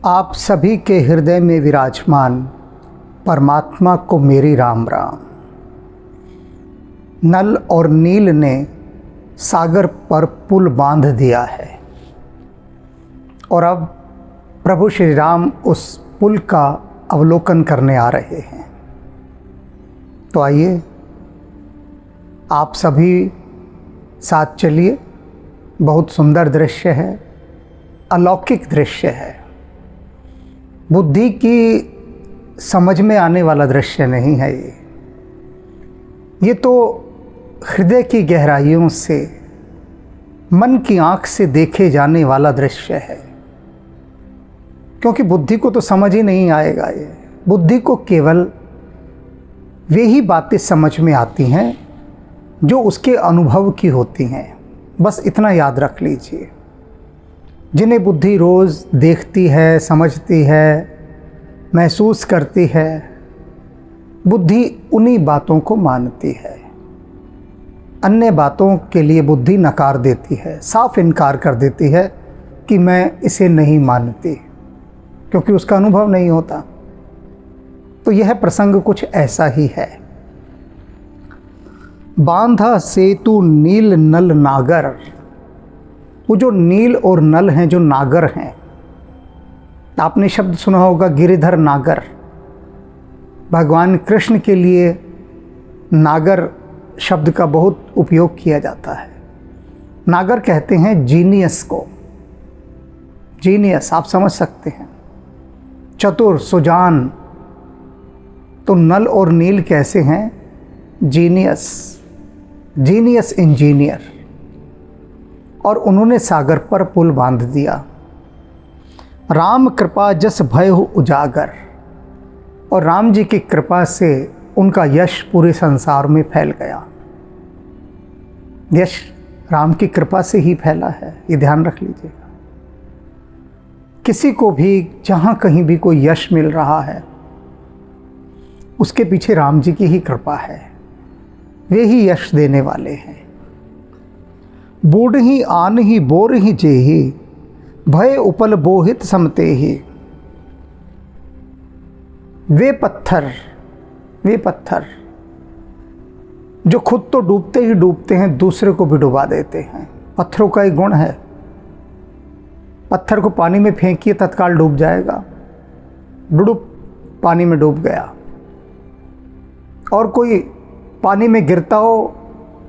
आप सभी के हृदय में विराजमान परमात्मा को मेरी राम राम। नल और नील ने सागर पर पुल बांध दिया है और अब प्रभु श्री राम उस पुल का अवलोकन करने आ रहे हैं। तो आइए आप सभी साथ चलिए। बहुत सुंदर दृश्य है, अलौकिक दृश्य है, बुद्धि की समझ में आने वाला दृश्य नहीं है। ये तो हृदय की गहराइयों से, मन की आँख से देखे जाने वाला दृश्य है, क्योंकि बुद्धि को तो समझ ही नहीं आएगा। ये बुद्धि को केवल वे ही बातें समझ में आती हैं जो उसके अनुभव की होती हैं। बस इतना याद रख लीजिए। जिन्हें बुद्धि रोज़ देखती है, समझती है, महसूस करती है, बुद्धि उन्हीं बातों को मानती है। अन्य बातों के लिए बुद्धि नकार देती है, साफ इनकार कर देती है कि मैं इसे नहीं मानती, क्योंकि उसका अनुभव नहीं होता। तो यह प्रसंग कुछ ऐसा ही है। बांधा सेतु नील नल नागर। वो जो नील और नल हैं, जो नागर हैं, आपने शब्द सुना होगा गिरिधर नागर। भगवान कृष्ण के लिए नागर शब्द का बहुत उपयोग किया जाता है। नागर कहते हैं जीनियस को। जीनियस आप समझ सकते हैं, चतुर, सुजान। तो नल और नील कैसे हैं? Genius, genius engineer. और उन्होंने सागर पर पुल बांध दिया। राम कृपा जस भय उजागर। और राम जी की कृपा से उनका यश पूरे संसार में फैल गया। यश राम की कृपा से ही फैला है, ये ध्यान रख लीजिएगा। किसी को भी जहाँ कहीं भी कोई यश मिल रहा है, उसके पीछे राम जी की ही कृपा है। वे ही यश देने वाले हैं। बूढ़ ही आन ही बोर ही जेही, भय उपल बोहित समते ही। वे पत्थर जो खुद तो डूबते ही डूबते हैं, दूसरे को भी डुबा देते हैं। पत्थरों का एक गुण है, पत्थर को पानी में फेंकिए तत्काल डूब जाएगा। डुडुब पानी में डूब गया। और कोई पानी में गिरता हो,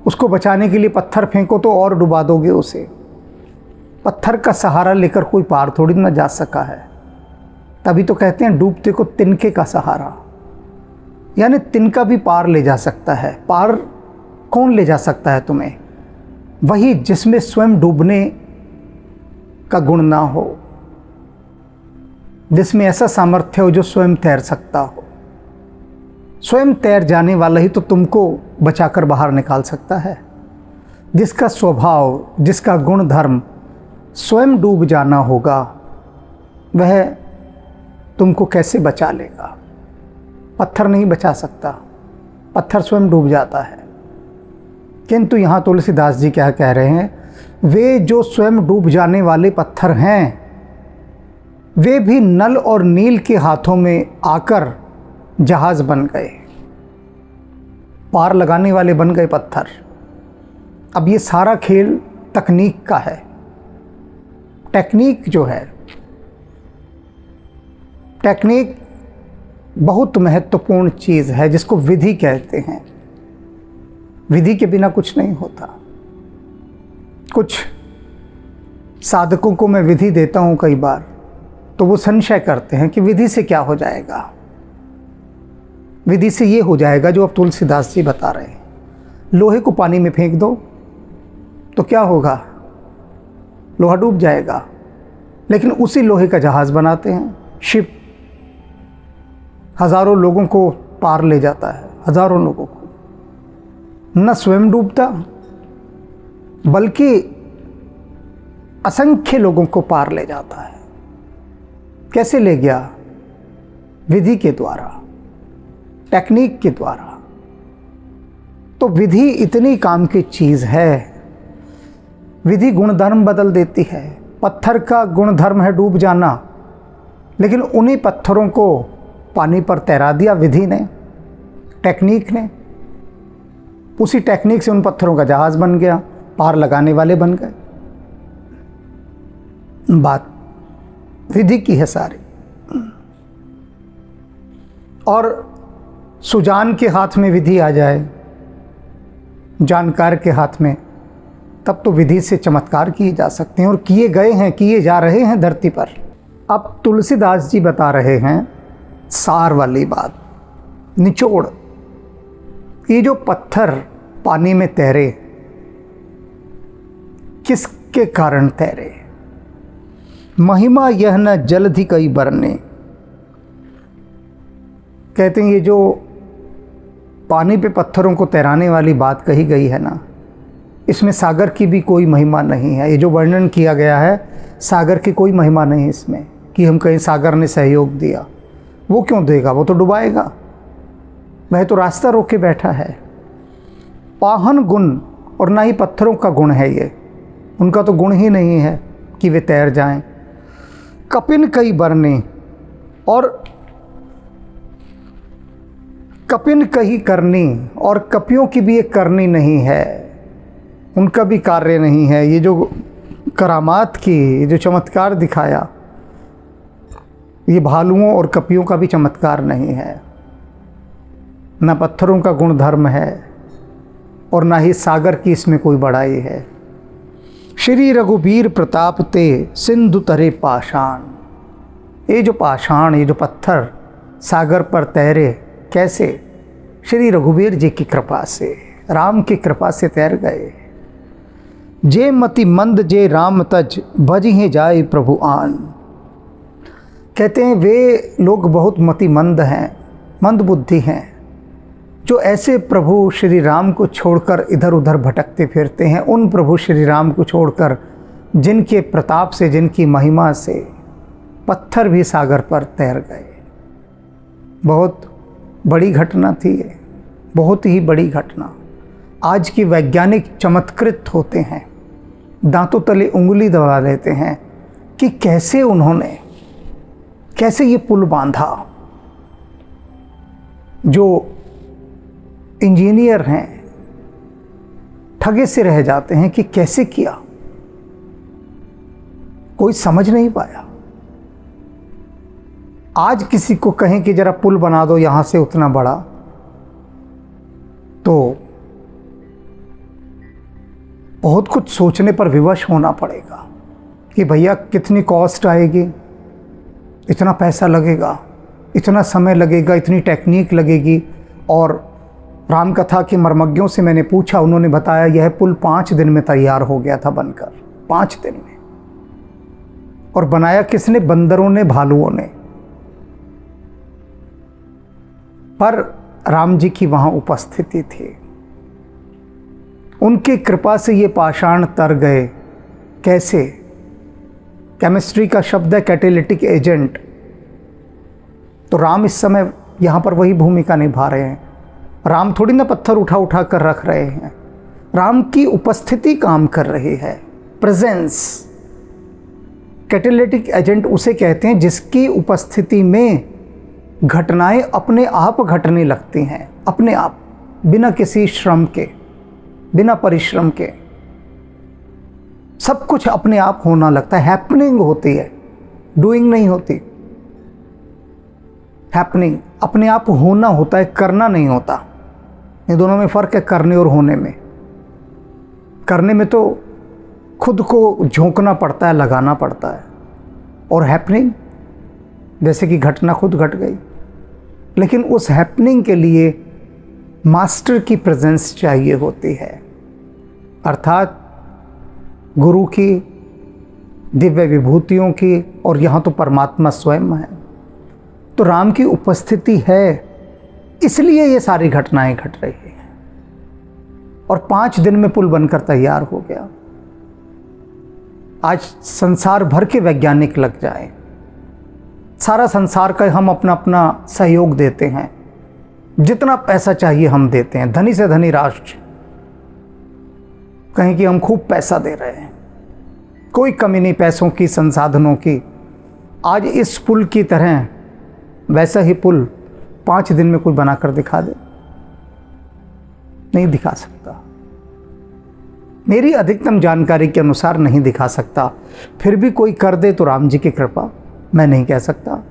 उसको बचाने के लिए पत्थर फेंको तो और डुबा दोगे उसे। पत्थर का सहारा लेकर कोई पार थोड़ी ना जा सका है। तभी तो कहते हैं डूबते को तिनके का सहारा, यानी तिनका भी पार ले जा सकता है। पार कौन ले जा सकता है तुम्हें? वही जिसमें स्वयं डूबने का गुण ना हो, जिसमें ऐसा सामर्थ्य हो जो स्वयं तैर सकता हो। स्वयं तैर जाने वाला ही तो तुमको बचाकर बाहर निकाल सकता है। जिसका स्वभाव, जिसका गुण धर्म स्वयं डूब जाना होगा, वह तुमको कैसे बचा लेगा? पत्थर नहीं बचा सकता, पत्थर स्वयं डूब जाता है। किंतु यहाँ तुलसीदास जी क्या कह रहे हैं? वे जो स्वयं डूब जाने वाले पत्थर हैं, वे भी नल और नील के हाथों में आकर जहाज बन गए, पार लगाने वाले बन गए पत्थर। अब ये सारा खेल तकनीक का है। टेक्निक जो है, टेक्निक बहुत महत्वपूर्ण चीज़ है, जिसको विधि कहते हैं। विधि के बिना कुछ नहीं होता। कुछ साधकों को मैं विधि देता हूँ कई बार, तो वो संशय करते हैं कि विधि से क्या हो जाएगा। विधि से ये हो जाएगा जो अब तुलसीदास जी बता रहे हैं। लोहे को पानी में फेंक दो तो क्या होगा? लोहा डूब जाएगा। लेकिन उसी लोहे का जहाज़ बनाते हैं, शिप। हज़ारों लोगों को पार ले जाता है, हज़ारों लोगों को। न स्वयं डूबता, बल्कि असंख्य लोगों को पार ले जाता है। कैसे ले गया? विधि के द्वारा, टेक्निक के द्वारा। तो विधि इतनी काम की चीज़ है। विधि गुणधर्म बदल देती है। पत्थर का गुणधर्म है डूब जाना, लेकिन उन्हीं पत्थरों को पानी पर तैरा दिया विधि ने, टेक्निक ने। उसी टेक्निक से उन पत्थरों का जहाज बन गया, पार लगाने वाले बन गए। बात विधि की है सारी। और सुजान के हाथ में विधि आ जाए, जानकार के हाथ में, तब तो विधि से चमत्कार किए जा सकते हैं, और किए गए हैं, किए जा रहे हैं धरती पर। अब तुलसीदास जी बता रहे हैं सार वाली बात, निचोड़। ये जो पत्थर पानी में तैरे, किसके कारण तैरे? महिमा यह न जलधि कई बरने। कहते हैं ये जो पानी पे पत्थरों को तैराने वाली बात कही गई है ना, इसमें सागर की भी कोई महिमा नहीं है। ये जो वर्णन किया गया है, सागर की कोई महिमा नहीं इसमें कि हम कहीं सागर ने सहयोग दिया। वो क्यों देगा? वो तो डुबाएगा। वह तो रास्ता रोक के बैठा है। पाहन गुण और ना ही पत्थरों का गुण है ये, उनका तो गुण ही नहीं है कि वे तैर जाएं। कपिन कई बरने, और कपिन कही करनी, और कपियों की भी एक करनी नहीं है, उनका भी कार्य नहीं है। ये जो करामात की, ये जो चमत्कार दिखाया, ये भालुओं और कपियों का भी चमत्कार नहीं है। ना पत्थरों का गुण धर्म है और ना ही सागर की इसमें कोई बड़ाई है। श्री रघुबीर प्रताप ते सिंधु तरे पाषाण। ये जो पाषाण, ये जो पत्थर सागर पर तैरे, कैसे? श्री रघुबीर जी की कृपा से, राम की कृपा से तैर गए। जे मति मंद जे राम तज, भजिहे जाए प्रभु आन। कहते हैं वे लोग बहुत मति मंद हैं, मंद बुद्धि हैं, जो ऐसे प्रभु श्री राम को छोड़कर इधर उधर भटकते फिरते हैं। उन प्रभु श्री राम को छोड़कर, जिनके प्रताप से, जिनकी महिमा से पत्थर भी सागर पर तैर गए। बहुत बड़ी घटना थी ये, बहुत ही बड़ी घटना। आज की वैज्ञानिक चमत्कृत होते हैं, दांतों तले उंगली दबा लेते हैं कि कैसे उन्होंने, कैसे ये पुल बांधा। जो इंजीनियर हैं ठगे से रह जाते हैं कि कैसे किया, कोई समझ नहीं पाया। आज किसी को कहें कि जरा पुल बना दो यहां से उतना बड़ा, तो बहुत कुछ सोचने पर विवश होना पड़ेगा कि भैया कितनी कॉस्ट आएगी, इतना पैसा लगेगा, इतना समय लगेगा, इतनी टेक्निक लगेगी। और रामकथा के मर्मज्ञों से मैंने पूछा, उन्होंने बताया यह पुल 5 दिन में तैयार हो गया था बनकर, 5 दिन में। और बनाया किसने? बंदरों ने, भालुओं ने। पर राम जी की वहां उपस्थिति थी, उनकी कृपा से ये पाषाण तर गए। कैसे? केमिस्ट्री का शब्द है कैटेलिटिक एजेंट। तो राम इस समय यहाँ पर वही भूमिका निभा रहे हैं। राम थोड़ी ना पत्थर उठा उठा कर रख रहे हैं, राम की उपस्थिति काम कर रही है, प्रेजेंस। कैटेलिटिक एजेंट उसे कहते हैं जिसकी उपस्थिति में घटनाएं अपने आप घटने लगती हैं, अपने आप, बिना किसी श्रम के, बिना परिश्रम के। सब कुछ अपने आप होना लगता है, हैपनिंग होती है, डूइंग नहीं होती। हैपनिंग अपने आप होना होता है, करना नहीं होता। ये दोनों में फ़र्क है, करने और होने में। करने में तो खुद को झोंकना पड़ता है, लगाना पड़ता है। और हैपनिंग, जैसे कि घटना खुद घट गई, लेकिन उस हैपनिंग के लिए मास्टर की प्रेजेंस चाहिए होती है, अर्थात गुरु की, दिव्य विभूतियों की, और यहाँ तो परमात्मा स्वयं है। तो राम की उपस्थिति है, इसलिए ये सारी घटनाएं घट रही हैं। और 5 दिन में पुल बनकर तैयार हो गया। आज संसार भर के वैज्ञानिक लग जाएं, सारा संसार का हम अपना अपना सहयोग देते हैं, जितना पैसा चाहिए हम देते हैं। धनी से धनी राष्ट्र कहें कि हम खूब पैसा दे रहे हैं, कोई कमी नहीं पैसों की, संसाधनों की, आज इस पुल की तरह वैसा ही पुल 5 दिन में कोई बनाकर दिखा दे, नहीं दिखा सकता। मेरी अधिकतम जानकारी के अनुसार नहीं दिखा सकता। फिर भी कोई कर दे तो राम जी की कृपा, मैं नहीं कह सकता।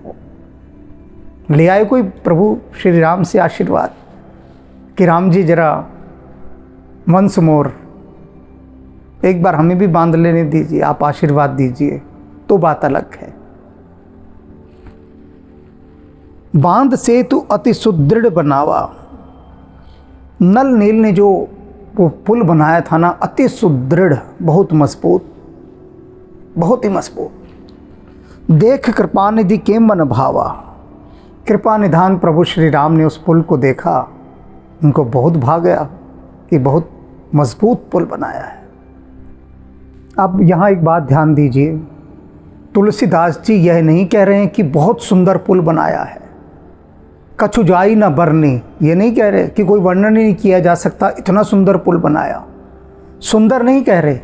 ले आए कोई प्रभु श्री राम से आशीर्वाद कि राम जी जरा वंस मोर, एक बार हमें भी बांध लेने दीजिए, आप आशीर्वाद दीजिए, तो बात अलग है। बांध से तू अति सुदृढ़ बनावा। नल नील ने जो वो पुल बनाया था ना, अति सुदृढ़, बहुत मजबूत, बहुत ही मजबूत। देख कृपा निधि के मन भावा। कृपा निधान प्रभु श्री राम ने उस पुल को देखा, उनको बहुत भा गया कि बहुत मजबूत पुल बनाया है। अब यहाँ एक बात ध्यान दीजिए, तुलसीदास जी यह नहीं कह रहे हैं कि बहुत सुंदर पुल बनाया है, कछु जाई न बरनी, ये नहीं कह रहे कि कोई वर्णन ही नहीं किया जा सकता, इतना सुंदर पुल बनाया। सुंदर नहीं कह रहे,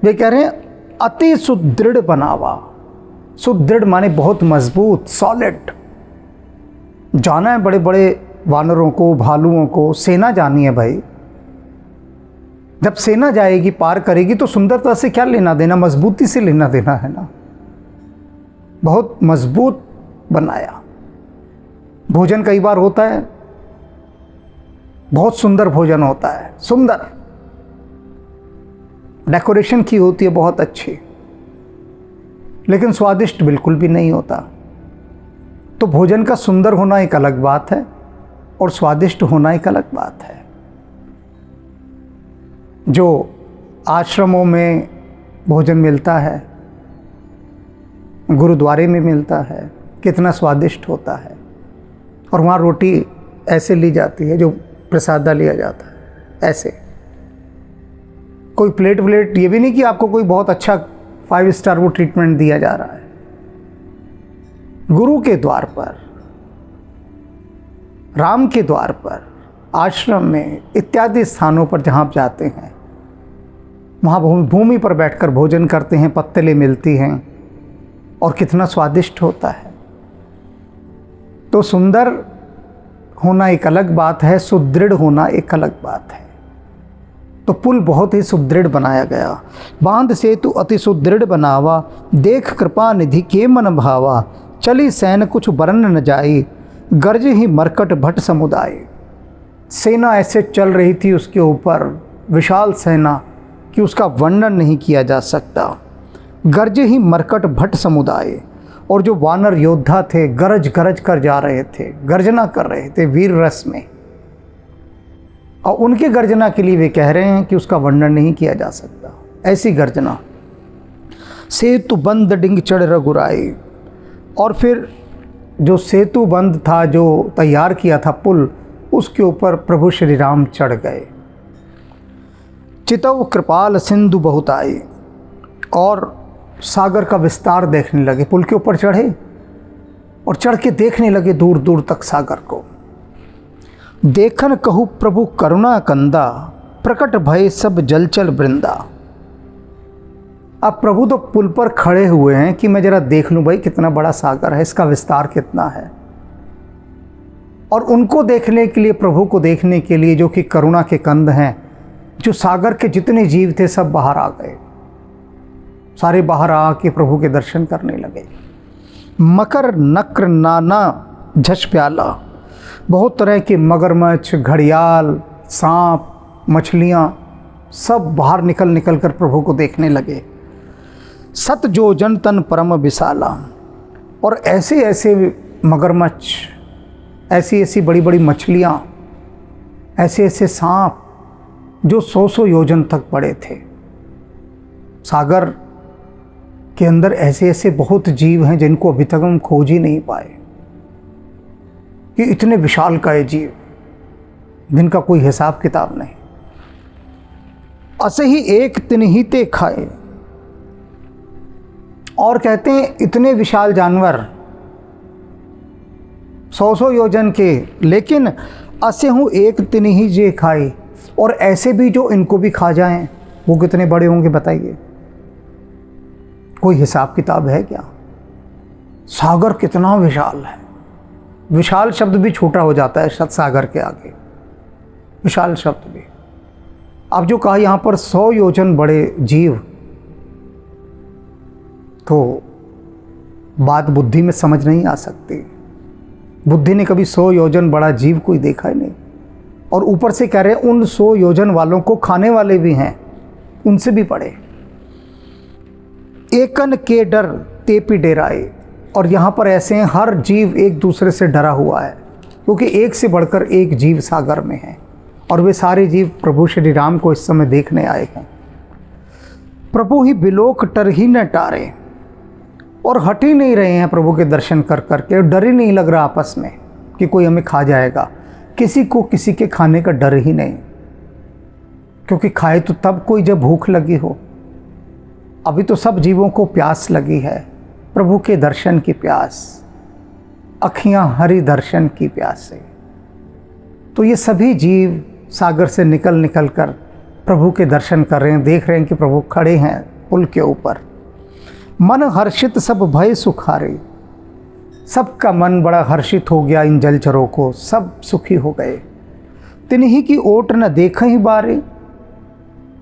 वे कह रहे हैं अति सुदृढ़ बनावा। सुदृढ़ माने बहुत मजबूत, सॉलिड। जाना है बड़े बड़े वानरों को, भालुओं को, सेना जानी है भाई। जब सेना जाएगी, पार करेगी, तो सुंदरता से क्या लेना देना, मजबूती से लेना देना है ना। बहुत मजबूत बनाया। भोजन कई बार होता है, बहुत सुंदर भोजन होता है, सुंदर डेकोरेशन की होती है, बहुत अच्छी, लेकिन स्वादिष्ट बिल्कुल भी नहीं होता। तो भोजन का सुंदर होना एक अलग बात है और स्वादिष्ट होना एक अलग बात है। जो आश्रमों में भोजन मिलता है, गुरुद्वारे में मिलता है, कितना स्वादिष्ट होता है। और वहाँ रोटी ऐसे ली जाती है, जो प्रसादा लिया जाता है, ऐसे कोई प्लेट व्लेट, ये भी नहीं कि आपको कोई बहुत अच्छा 5 स्टार वो ट्रीटमेंट दिया जा रहा है। गुरु के द्वार पर, राम के द्वार पर, आश्रम में, इत्यादि स्थानों पर जहाँ आप जाते हैं, वहाँ भूमि पर बैठकर भोजन करते हैं, पत्तलें मिलती हैं और कितना स्वादिष्ट होता है। तो सुंदर होना एक अलग बात है, सुदृढ़ होना एक अलग बात है। तो पुल बहुत ही सुदृढ़ बनाया गया। बांध सेतु अति सुदृढ़ बनावा, देख कृपा निधि के मन भावा। चली सैन कुछ बरन न जाई, गर्ज ही मरकट भट समुदाय। सेना ऐसे चल रही थी उसके ऊपर, विशाल सेना, कि उसका वर्णन नहीं किया जा सकता। गर्ज ही मरकट भट समुदाय। और जो वानर योद्धा थे, गरज गरज कर जा रहे थे, गर्जना कर रहे थे वीर रस में, और उनके गर्जना के लिए वे कह रहे हैं कि उसका वर्णन नहीं किया जा सकता। ऐसी गर्जना। सेतु बंद डिंग चढ़ रघुराई। और फिर जो सेतु बंद था, जो तैयार किया था पुल, उसके ऊपर प्रभु श्री राम चढ़ गए। चितव कृपाल सिंधु बहुत आई। और सागर का विस्तार देखने लगे। पुल के ऊपर चढ़े और चढ़ के देखने लगे दूर दूर तक सागर को। देखन कहु प्रभु करुणा कंदा, प्रकट भय सब जलचल वृंदा। अब प्रभु तो पुल पर खड़े हुए हैं कि मैं जरा देख लूं भाई कितना बड़ा सागर है, इसका विस्तार कितना है। और उनको देखने के लिए, प्रभु को देखने के लिए, जो कि करुणा के कंद हैं, जो सागर के जितने जीव थे सब बाहर आ गए। सारे बाहर आके प्रभु के दर्शन करने लगे। मकर नक्र नाना झश प्याला। बहुत तरह के मगरमच्छ, घड़ियाल, सांप, मछलियाँ सब बाहर निकल निकल कर प्रभु को देखने लगे। सत जो जन तन परम विशाला। और ऐसे ऐसे मगरमच्छ, ऐसी ऐसी बड़ी बड़ी मछलियाँ, ऐसे ऐसे सांप जो 100-100 योजन तक बड़े थे। सागर के अंदर ऐसे ऐसे बहुत जीव हैं जिनको अभी तक हम खोज ही नहीं पाए, कि इतने विशालकाय जीव जिनका कोई हिसाब किताब नहीं। असे ही एक तिन ही ते खाए। और कहते हैं इतने विशाल जानवर 100-100 योजन के, लेकिन असे हूँ एक तिन ही जे खाए। और ऐसे भी जो इनको भी खा जाएं, वो कितने बड़े होंगे बताइए। कोई हिसाब किताब है क्या? सागर कितना विशाल है। विशाल शब्द भी छोटा हो जाता है सागर के आगे, विशाल शब्द भी। अब जो कहा यहाँ पर 100 योजन बड़े जीव, तो बात बुद्धि में समझ नहीं आ सकती। बुद्धि ने कभी 100 योजन बड़ा जीव कोई देखा ही नहीं। और ऊपर से कह रहे हैं उन 100 योजन वालों को खाने वाले भी हैं, उनसे भी बड़े। एकन के डर तेपी डेराए, और यहाँ पर ऐसे हैं हर जीव एक दूसरे से डरा हुआ है, क्योंकि एक से बढ़कर एक जीव सागर में है। और वे सारे जीव प्रभु श्री राम को इस समय देखने आए हैं। प्रभु ही बिलोक टर ही न टारे, और हट ही नहीं रहे हैं प्रभु के दर्शन कर करके। डर ही नहीं लग रहा आपस में कि कोई हमें खा जाएगा। किसी को किसी के खाने का डर ही नहीं, क्योंकि खाए तो तब कोई जब भूख लगी हो। अभी तो सब जीवों को प्यास लगी है, प्रभु के दर्शन की प्यास, अखियां हरि दर्शन की प्यास से। तो ये सभी जीव सागर से निकल निकल कर प्रभु के दर्शन कर रहे हैं, देख रहे हैं कि प्रभु खड़े हैं पुल के ऊपर। मन हर्षित सब भय सुखारे, सबका मन बड़ा हर्षित हो गया इन जलचरों को, सब सुखी हो गए। तिन्ही की ओट न देख ही बारे,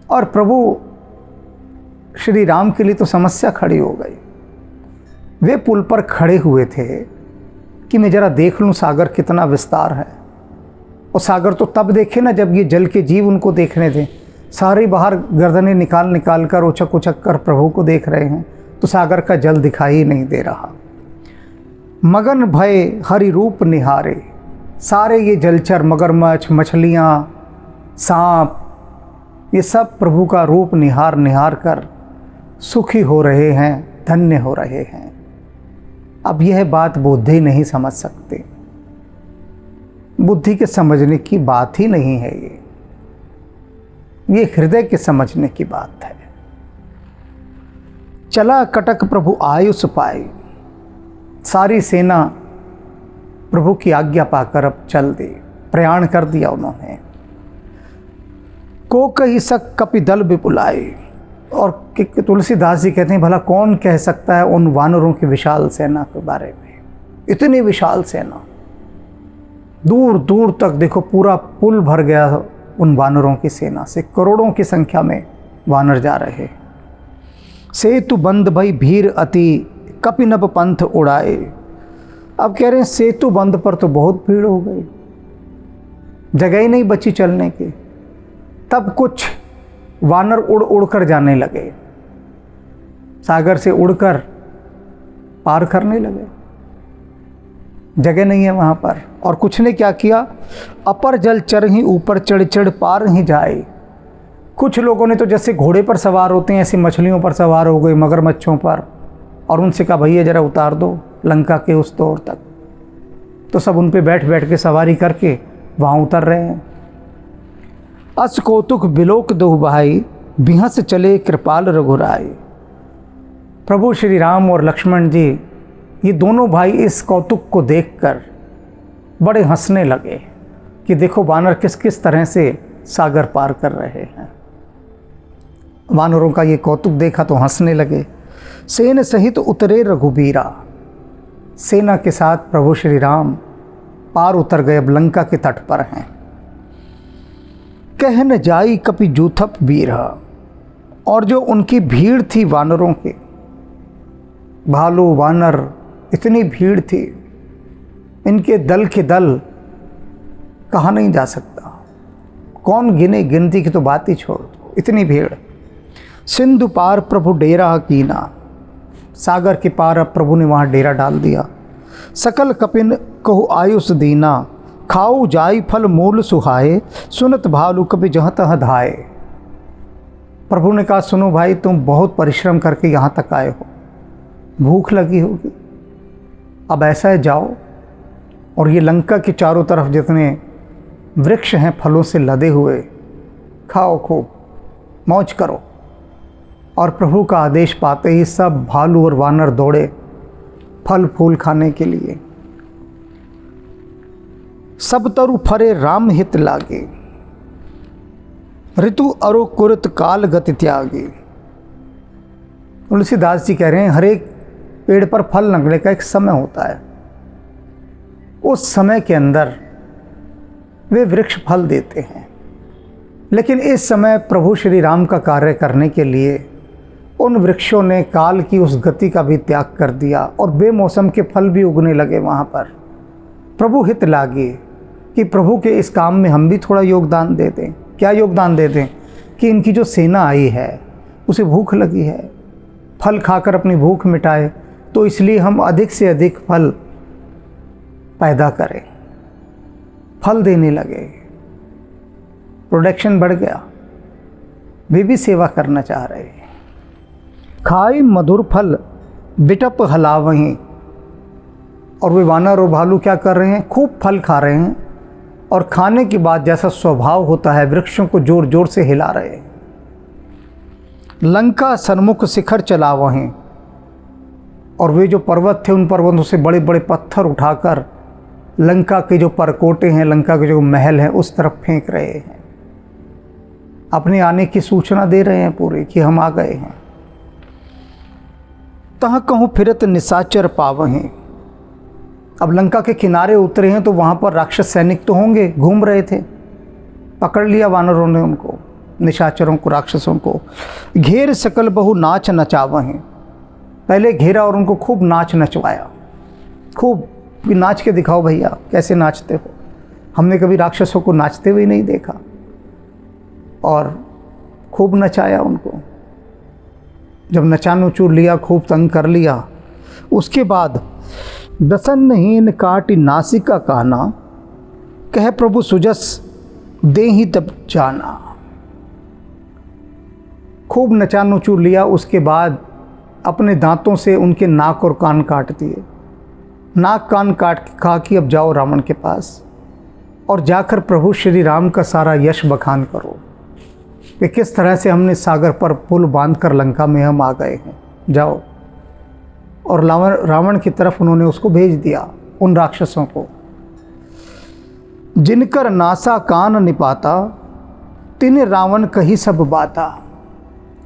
और प्रभु श्री राम के लिए तो समस्या खड़ी हो गई। वे पुल पर खड़े हुए थे कि मैं जरा देख लूं सागर कितना विस्तार है। और सागर तो तब देखे ना जब ये जल के जीव उनको देखने थे। सारे बाहर गर्दनें निकाल निकाल कर उछक उछक कर प्रभु को देख रहे हैं, तो सागर का जल दिखाई ही नहीं दे रहा। मगन भय हरि रूप निहारे, सारे ये जलचर, मगरमच्छ, मछलियाँ, सांप, ये सब प्रभु का रूप निहार निहार कर सुखी हो रहे हैं, धन्य हो रहे हैं। अब यह बात बुद्धि नहीं समझ सकते, बुद्धि के समझने की बात ही नहीं है ये हृदय के समझने की बात है। चला कटक प्रभु आयुष पाए, सारी सेना प्रभु की आज्ञा पाकर अब चल दी, प्रयाण कर दिया उन्होंने। को कही सक कपि दल विपुलाए, और तुलसीदास जी कहते हैं भला कौन कह सकता है उन वानरों की विशाल सेना के बारे में। इतनी विशाल सेना, दूर दूर तक देखो पूरा पुल भर गया उन वानरों की सेना से, करोड़ों की संख्या में वानर जा रहे। सेतु बंद भई भीर अति, कपि नभ पंथ उड़ाए। अब कह रहे हैं सेतु बंद पर तो बहुत भीड़ हो गई, जगह ही नहीं बची चलने की। तब कुछ वानर उड़ उड़ कर जाने लगे, सागर से उड़कर पार करने लगे, जगह नहीं है वहाँ पर। और कुछ ने क्या किया, अपर जल चर ही ऊपर चढ़ चढ़ पार ही जाए। कुछ लोगों ने तो जैसे घोड़े पर सवार होते हैं ऐसी मछलियों पर सवार हो गए, मगरमच्छों पर, और उनसे कहा भैया जरा उतार दो लंका के उस तोर तक। तो सब उन पे बैठ बैठ के सवारी करके वहाँ उतर रहे हैं। अस कौतुक बिलोक दो भाई, बिहस चले कृपाल रघुराई। प्रभु श्री राम और लक्ष्मण जी, ये दोनों भाई इस कौतुक को देखकर बड़े हंसने लगे कि देखो वानर किस किस तरह से सागर पार कर रहे हैं। वानरों का ये कौतुक देखा तो हंसने लगे। सेन सहित उतरे रघुबीरा, सेना के साथ प्रभु श्री राम पार उतर गए, अब लंका के तट पर हैं। कह न जाई कपि जूथप वीर, और जो उनकी भीड़ थी वानरों की, भालू वानर, इतनी भीड़ थी, इनके दल के दल कहा नहीं जा सकता। कौन गिने, गिनती की तो बात ही छोड़ दो, इतनी भीड़। सिंधु पार प्रभु डेरा कीना, सागर के पार अब प्रभु ने वहाँ डेरा डाल दिया। सकल कपिन कहु आयुष दीना, खाऊ जाई फल मूल सुहाए, सुनत भालू कपि जहाँ तहाँ धाए। प्रभु ने कहा सुनो भाई, तुम बहुत परिश्रम करके यहाँ तक आए हो, भूख लगी होगी, अब ऐसा है जाओ और ये लंका के चारों तरफ जितने वृक्ष हैं फलों से लदे हुए, खाओ खूब मौज करो। और प्रभु का आदेश पाते ही सब भालू और वानर दौड़े फल फूल खाने के लिए। सब तरु फरे राम हित लागे, ऋतु अरो कुरत काल गति त्यागे। तुलसीदास जी कह रहे हैं हर एक पेड़ पर फल लगने का एक समय होता है, उस समय के अंदर वे वृक्ष फल देते हैं। लेकिन इस समय प्रभु श्री राम का कार्य करने के लिए उन वृक्षों ने काल की उस गति का भी त्याग कर दिया और बेमौसम के फल भी उगने लगे वहाँ पर। प्रभु हित लागे कि प्रभु के इस काम में हम भी थोड़ा योगदान दे दें। क्या योगदान दे दें? कि इनकी जो सेना आई है उसे भूख लगी है, फल खाकर अपनी भूख मिटाए, तो इसलिए हम अधिक से अधिक फल पैदा करें। फल देने लगे, प्रोडक्शन बढ़ गया, वे भी सेवा करना चाह रहे हैं। खाई मधुर फल बिटप हलावहीं, और वे वानर और भालू क्या कर रहे हैं? खूब फल खा रहे हैं और खाने के बाद जैसा स्वभाव होता है वृक्षों को जोर जोर से हिला रहे हैं। लंका सन्मुख शिखर चलावहीं, और वे जो पर्वत थे उन पर्वतों से बड़े बड़े पत्थर उठाकर लंका के जो परकोटे हैं, लंका के जो महल हैं, उस तरफ फेंक रहे हैं। अपने आने की सूचना दे रहे हैं पूरे कि हम आ गए हैं। तहाँ कहूँ फिरत निशाचर पावहीं, अब लंका के किनारे उतरे हैं तो वहाँ पर राक्षस सैनिक तो होंगे, घूम रहे थे। पकड़ लिया वानरों ने उनको, निशाचरों को, राक्षसों को। घेर सकल बहु नाच नचावहीं, पहले घेरा और उनको खूब नाच नचवाया, खूब नाच के दिखाओ भैया कैसे नाचते हो। हमने कभी राक्षसों को नाचते हुए नहीं देखा, और खूब नचाया उनको। जब नचा नुचूर लिया, खूब तंग कर लिया, उसके बाद दसनहीन काटी नासिका काना, कह प्रभु सुजस दे ही तब जाना। खूब नचा नुचूर लिया, उसके बाद अपने दांतों से उनके नाक और कान काट दिए। नाक कान काट के कहा कि अब जाओ रावण के पास और जाकर प्रभु श्री राम का सारा यश बखान करो कि किस तरह से हमने सागर पर पुल बांधकर लंका में हम आ गए हैं, जाओ। और रावण की तरफ उन्होंने उसको भेज दिया, उन राक्षसों को। जिनकर नासा कान निपाता, तिन रावण कही सब बाता,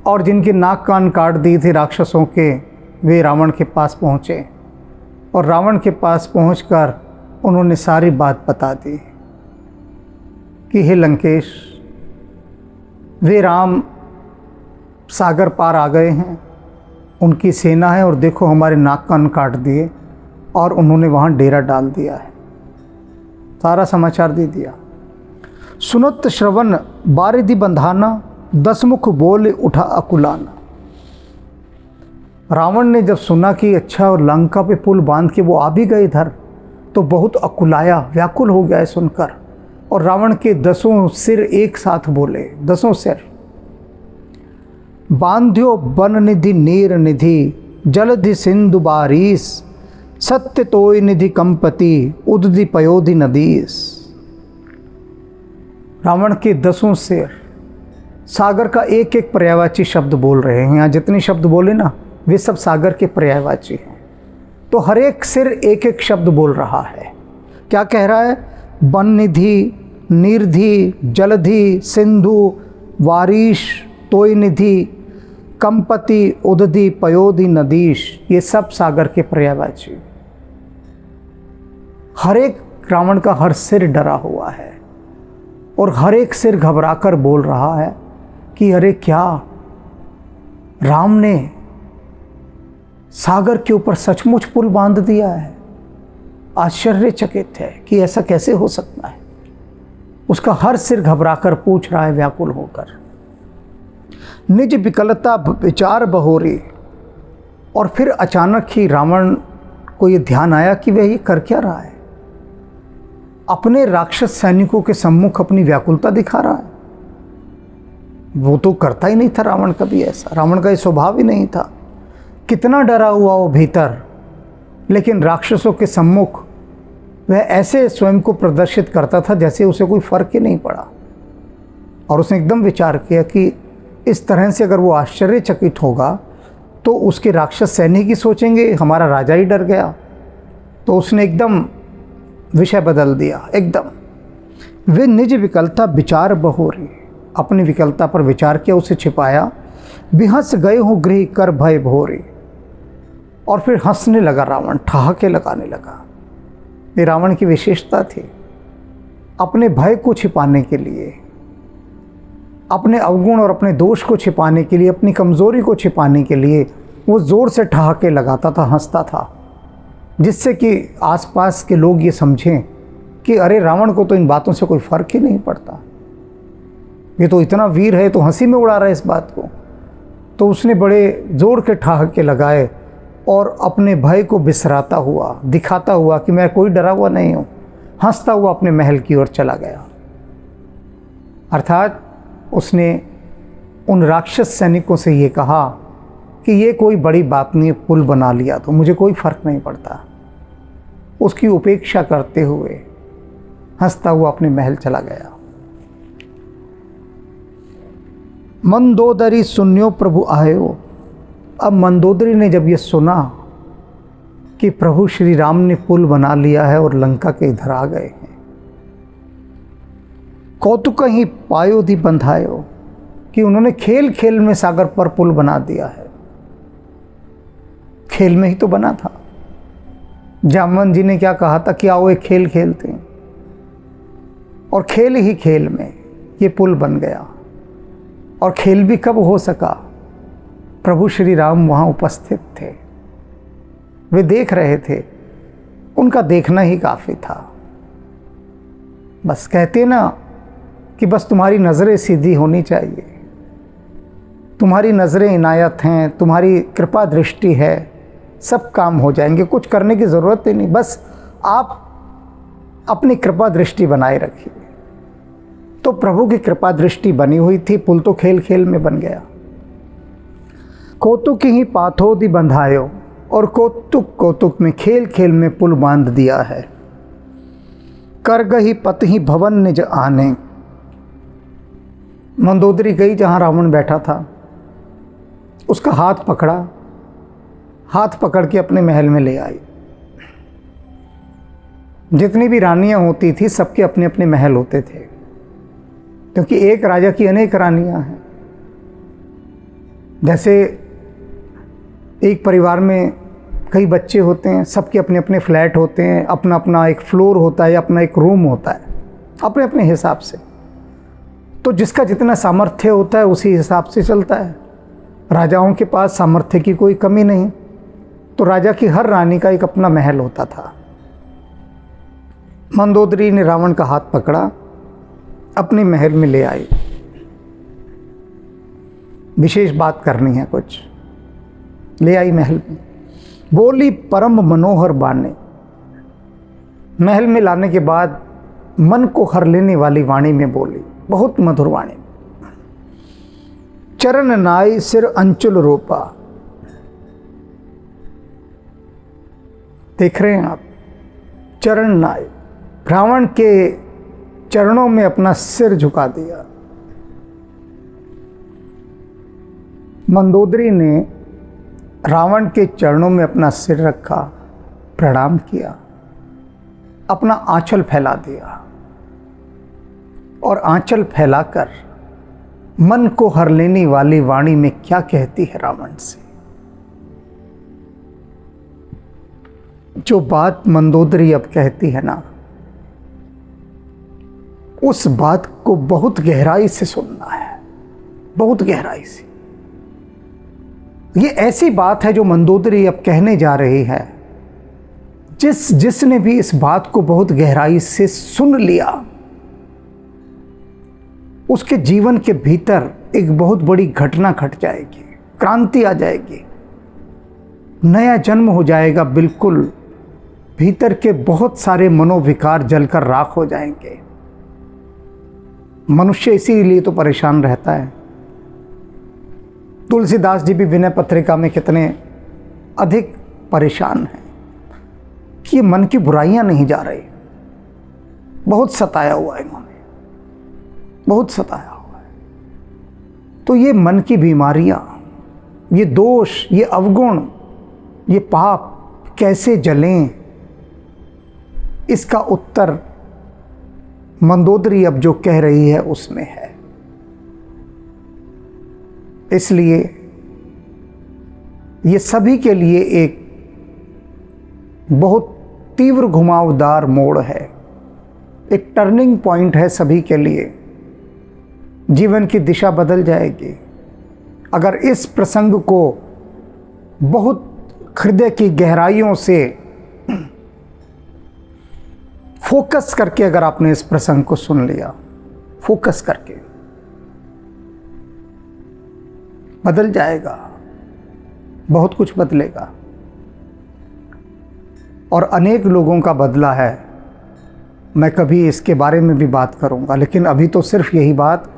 और जिनके नाक कान काट दिए थे राक्षसों के, वे रावण के पास पहुँचे और रावण के पास पहुंचकर उन्होंने सारी बात बता दी कि हे लंकेश, वे राम सागर पार आ गए हैं, उनकी सेना है, और देखो हमारे नाक कान काट दिए और उन्होंने वहाँ डेरा डाल दिया है। सारा समाचार दे दिया। सुनत श्रवण बारिधि बंधाना, दसमुख बोले उठा अकुलाना। रावण ने जब सुना कि अच्छा और लंका पे पुल बांध के वो आ भी गए इधर, तो बहुत अकुलाया, व्याकुल हो गया है सुनकर। और रावण के 10 सिर एक साथ बोले, 10 सिर। बांध्यो बन निधि नीर निधि, जलधि सिंधु बारीस, सत्य तोय निधि कंपति, उदधि पयोधि नदीस। रावण के 10 सिर सागर का एक एक पर्यायवाची शब्द बोल रहे हैं। यहाँ जितने शब्द बोले ना, वे सब सागर के पर्यायवाची हैं। तो हर एक सिर एक एक शब्द बोल रहा है। क्या कह रहा है? वन निधि, निर्धि, जलधि, सिंधु, वारीश, तोय निधि, कंपति, उदधि, पयोधि, नदीश, ये सब सागर के पर्यायवाची। हर एक रावण का हर सिर डरा हुआ है और हर एक सिर घबराकर बोल रहा है कि अरे क्या राम ने सागर के ऊपर सचमुच पुल बांध दिया है। आश्चर्यचकित है कि ऐसा कैसे हो सकता है। उसका हर सिर घबराकर पूछ रहा है, व्याकुल होकर। निज विकलता विचार बहोरी, और फिर अचानक ही रावण को ये ध्यान आया कि वह ये कर क्या रहा है। अपने राक्षस सैनिकों के सम्मुख अपनी व्याकुलता दिखा रहा है। वो तो करता ही नहीं था रावण कभी ऐसा, रावण का ये स्वभाव ही नहीं था। कितना डरा हुआ वो भीतर, लेकिन राक्षसों के सम्मुख वह ऐसे स्वयं को प्रदर्शित करता था जैसे उसे कोई फर्क ही नहीं पड़ा। और उसने एकदम विचार किया कि इस तरह से अगर वो आश्चर्यचकित होगा तो उसके राक्षस सैनिक ही सोचेंगे हमारा राजा ही डर गया। तो उसने एकदम विषय बदल दिया एकदम। वे निज विकलता विचार बहोरी, अपनी विकलता पर विचार किया, उसे छिपाया। बिहस गए हो गृह कर भय भोरी, और फिर हंसने लगा रावण, ठहाके लगाने लगा। ये रावण की विशेषता थी। अपने भय को छिपाने के लिए, अपने अवगुण और अपने दोष को छिपाने के लिए, अपनी कमज़ोरी को छिपाने के लिए वो ज़ोर से ठहाके लगाता था, हंसता था, जिससे कि आसपास के लोग ये समझें कि अरे रावण को तो इन बातों से कोई फ़र्क ही नहीं पड़ता, ये तो इतना वीर है, तो हंसी में उड़ा रहा है इस बात को। तो उसने बड़े ज़ोर के ठहाके लगाए और अपने भय को बिसराता हुआ, दिखाता हुआ कि मैं कोई डरा हुआ नहीं हूँ, हंसता हुआ अपने महल की ओर चला गया। अर्थात उसने उन राक्षस सैनिकों से ये कहा कि ये कोई बड़ी बात नहीं, पुल बना लिया तो मुझे कोई फ़र्क नहीं पड़ता। उसकी उपेक्षा करते हुए हंसता हुआ अपने महल चला गया। मंदोदरी सुन्यो प्रभु आयो। अब मंदोदरी ने जब ये सुना कि प्रभु श्री राम ने पुल बना लिया है और लंका के इधर आ गए हैं, कौतुक ही पायो दी बंधायो, कि उन्होंने खेल खेल में सागर पर पुल बना दिया है। खेल में ही तो बना था। जामवंत जी ने क्या कहा था कि आओ एक खेल खेलते हैं, और खेल ही खेल में ये पुल बन गया। और खेल भी कब हो सका? प्रभु श्री राम वहाँ उपस्थित थे, वे देख रहे थे, उनका देखना ही काफ़ी था। बस कहते ना कि बस तुम्हारी नज़रें सीधी होनी चाहिए, तुम्हारी नज़रें इनायत हैं, तुम्हारी कृपा दृष्टि है, सब काम हो जाएंगे, कुछ करने की ज़रूरत ही नहीं, बस आप अपनी कृपा दृष्टि बनाए रखिए। तो प्रभु की कृपा दृष्टि बनी हुई थी, पुल तो खेल खेल में बन गया। कौतुक ही पाथोदी बंधायो, और कौतुक कौतुक में, खेल खेल में पुल बांध दिया है। करगहि पतहि भवन निज आने। मंदोदरी गई जहाँ रावण बैठा था, उसका हाथ पकड़ा, हाथ पकड़ के अपने महल में ले आई। जितनी भी रानियां होती थी सबके अपने अपने महल होते थे, क्योंकि एक राजा की अनेक रानियां हैं। जैसे एक परिवार में कई बच्चे होते हैं, सबके अपने अपने फ्लैट होते हैं, अपना अपना एक फ्लोर होता है, अपना एक रूम होता है, अपने अपने हिसाब से। तो जिसका जितना सामर्थ्य होता है उसी हिसाब से चलता है। राजाओं के पास सामर्थ्य की कोई कमी नहीं, तो राजा की हर रानी का एक अपना महल होता था। मंदोदरी ने रावण का हाथ पकड़ा, अपने महल में ले आई। विशेष बात करनी है कुछ, ले आई महल में। बोली परम मनोहर बाने। महल में लाने के बाद मन को हर लेने वाली वाणी में बोली, बहुत मधुर वाणी। चरण नाई सिर अंचुल रोपा। देख रहे हैं आप, चरण नाई, रावण के चरणों में अपना सिर झुका दिया। मंदोदरी ने रावण के चरणों में अपना सिर रखा, प्रणाम किया, अपना आंचल फैला दिया, और आंचल फैलाकर मन को हर लेने वाली वाणी में क्या कहती है रावण से। जो बात मंदोदरी अब कहती है ना, उस बात को बहुत गहराई से सुनना है, बहुत गहराई से। ये ऐसी बात है जो मंदोदरी अब कहने जा रही है। जिसने भी इस बात को बहुत गहराई से सुन लिया, उसके जीवन के भीतर एक बहुत बड़ी घटना घट जाएगी, क्रांति आ जाएगी, नया जन्म हो जाएगा। बिल्कुल भीतर के बहुत सारे मनोविकार जलकर राख हो जाएंगे। मनुष्य इसीलिए तो परेशान रहता है। तुलसीदास जी भी विनय पत्रिका में कितने अधिक परेशान हैं कि मन की बुराइयां नहीं जा रही। बहुत सताया हुआ है इन्होंने, बहुत सताया हुआ है। तो ये मन की बीमारियां, ये दोष, ये अवगुण, ये पाप कैसे जलें, इसका उत्तर मंदोदरी अब जो कह रही है उसमें है। इसलिए ये सभी के लिए एक बहुत तीव्र घुमावदार मोड़ है, एक टर्निंग पॉइंट है सभी के लिए। जीवन की दिशा बदल जाएगी अगर इस प्रसंग को बहुत हृदय की गहराइयों से फोकस करके अगर आपने इस प्रसंग को सुन लिया, फोकस करके, बदल जाएगा, बहुत कुछ बदलेगा। और अनेक लोगों का बदला है, मैं कभी इसके बारे में भी बात करूंगा, लेकिन अभी तो सिर्फ यही बात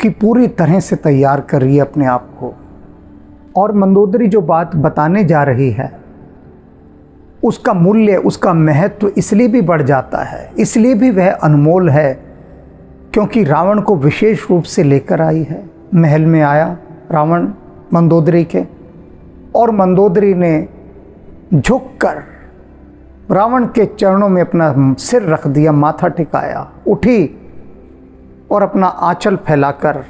कि पूरी तरह से तैयार करिए अपने आप को। और मंदोदरी जो बात बताने जा रही है उसका मूल्य, उसका महत्व इसलिए भी बढ़ जाता है, इसलिए भी वह अनमोल है क्योंकि रावण को विशेष रूप से लेकर आई है। महल में आया रावण मंदोदरी के, और मंदोदरी ने झुककर रावण के चरणों में अपना सिर रख दिया, माथा टिकाया, उठी और अपना आंचल फैलाकर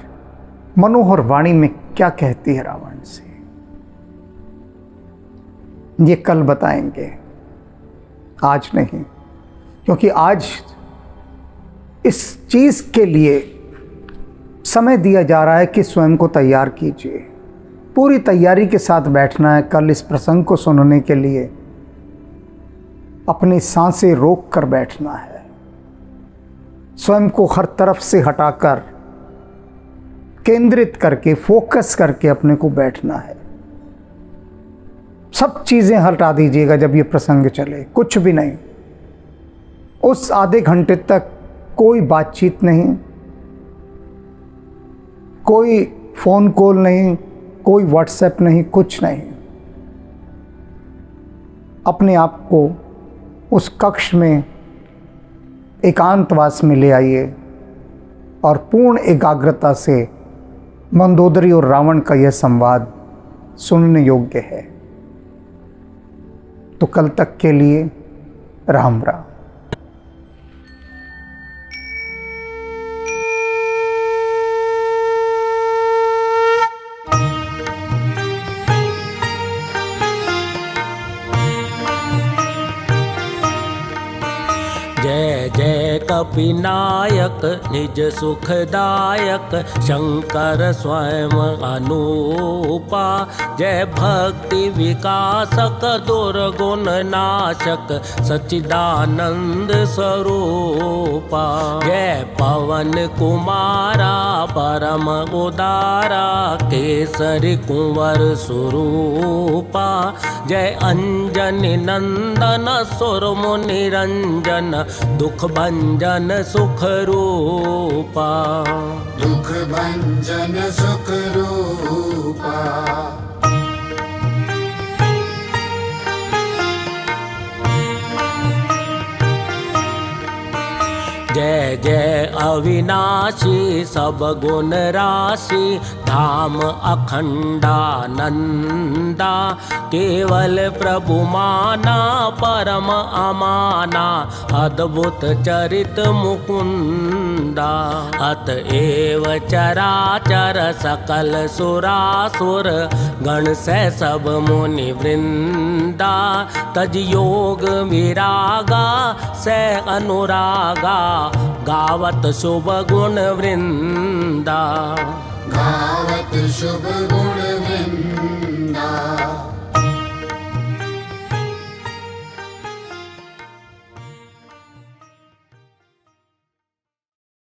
मनोहर वाणी में क्या कहती है रावण से, ये कल बताएंगे, आज नहीं। क्योंकि आज इस चीज के लिए समय दिया जा रहा है कि स्वयं को तैयार कीजिए, पूरी तैयारी के साथ बैठना है कल इस प्रसंग को सुनने के लिए। अपनी सांसें रोक कर बैठना है, स्वयं को हर तरफ से हटाकर केंद्रित करके, फोकस करके अपने को बैठना है। सब चीजें हटा दीजिएगा जब ये प्रसंग चले, कुछ भी नहीं। उस आधे घंटे तक कोई बातचीत नहीं, कोई फोन कॉल नहीं, कोई व्हाट्सएप नहीं, कुछ नहीं। अपने आप को उस कक्ष में एकांतवास में ले आइए और पूर्ण एकाग्रता से मंदोदरी और रावण का यह संवाद सुनने योग्य है। तो कल तक के लिए राम राम। जय जय कपिनायक निज सुखदायक शंकर स्वयं अनूपा। जय भक्ति विकासक दुर्गुण नाशक सच्चिदानंद स्वरूपा। जय पवन कुमारा परम उदारा केसरी कुंवर स्वरूपा। जय अंजनी नंदन सुर मुनि रंजन दुख भंजन सुख रूपा। दुख भंजन सुख रूपा। जय जय अविनाशी सब गुण राशि धाम अखंडानंदा। केवल प्रभु माना परम अमाना अद्भुत चरित मुकुंदा। अतएव चराचर सकल सुरासुर गण से सब मुनि वृंदा। तज योग विरागा से अनुरागा गावत शुभ गुण वृंदा। गावत शुभ गुण